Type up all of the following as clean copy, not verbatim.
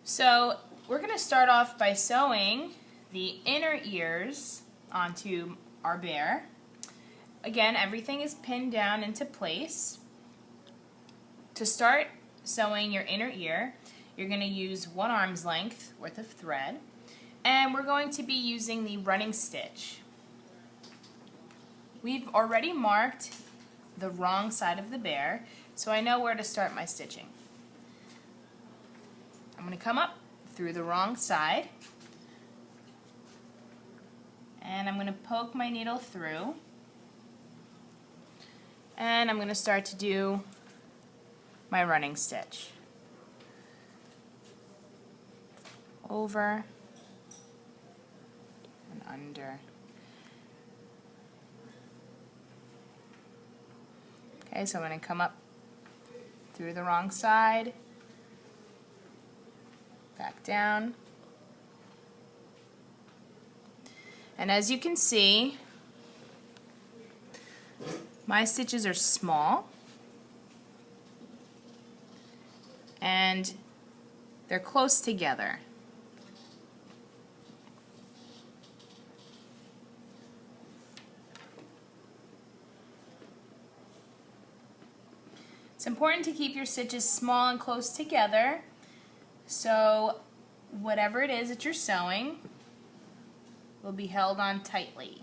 So we're going to start off by sewing the inner ears onto our bear. Again, everything is pinned down into place. To start sewing your inner ear, you're going to use 1 arm's length worth of thread, and we're going to be using the running stitch. We've already marked the wrong side of the bear, so I know where to start my stitching. I'm going to come up through the wrong side, and I'm going to poke my needle through, and I'm going to start to do my running stitch. Over and under. Okay, so I'm going to come up through the wrong side, back down, and as you can see, my stitches are small and they're close together. It's important to keep your stitches small and close together, so whatever it is that you're sewing will be held on tightly.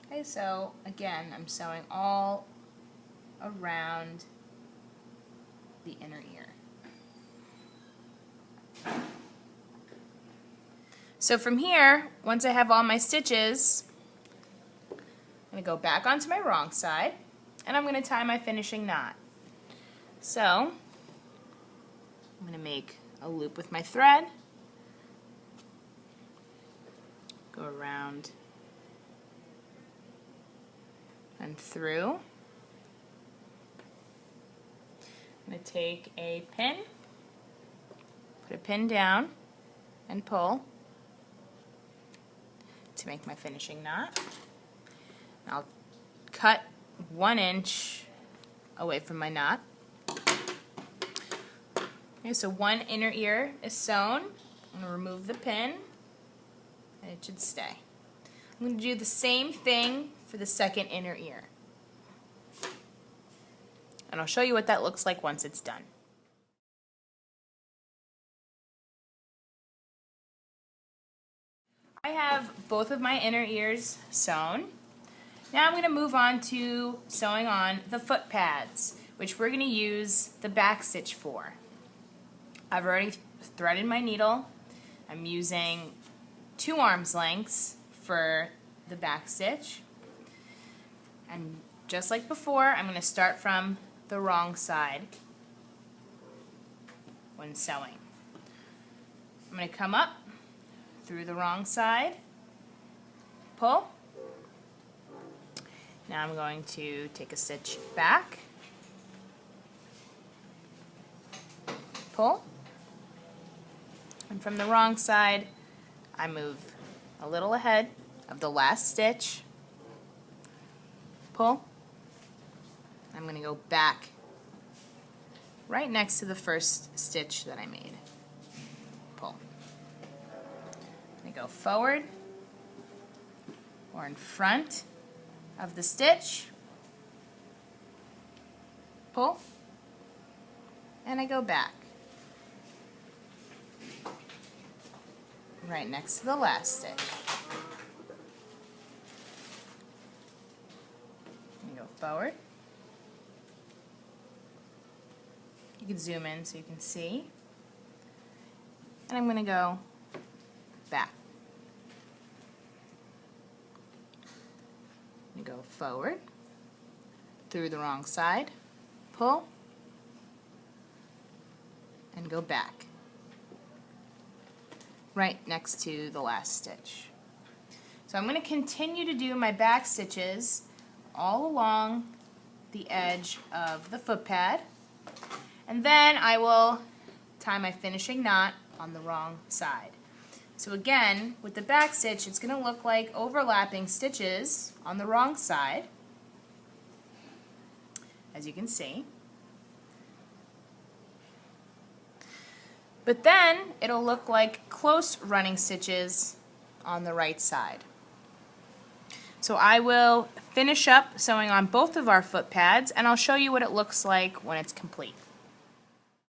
Okay, so again, I'm sewing all around the inner ear. So from here, once I have all my stitches, I'm going to go back onto my wrong side, and I'm going to tie my finishing knot. So I'm going to make a loop with my thread, go around and through. I'm going to take a pin, put a pin down, and pull to make my finishing knot. I'll cut 1 inch away from my knot. Okay, so 1 inner ear is sewn. I'm going to remove the pin, and it should stay. I'm going to do the same thing for the second inner ear. And I'll show you what that looks like once it's done. I have both of my inner ears sewn. Now I'm going to move on to sewing on the foot pads, which we're going to use the back stitch for. I've already threaded my needle. I'm using 2 arms lengths for the back stitch. And just like before, I'm going to start from the wrong side when sewing. I'm going to come up through the wrong side, pull. Now I'm going to take a stitch back, pull, and from the wrong side I move a little ahead of the last stitch, pull. I'm going to go back right next to the first stitch that I made, pull. I'm going to go forward or in front of the stitch, pull, and I go back right next to the last stitch. And go forward. You can zoom in so you can see. And I'm going to go back. You go forward, through the wrong side, pull, and go back, right next to the last stitch. So I'm going to continue to do my back stitches all along the edge of the foot pad, and then I will tie my finishing knot on the wrong side. So again, with the back stitch, it's going to look like overlapping stitches on the wrong side, as you can see. But then it'll look like close running stitches on the right side. So I will finish up sewing on both of our foot pads, and I'll show you what it looks like when it's complete.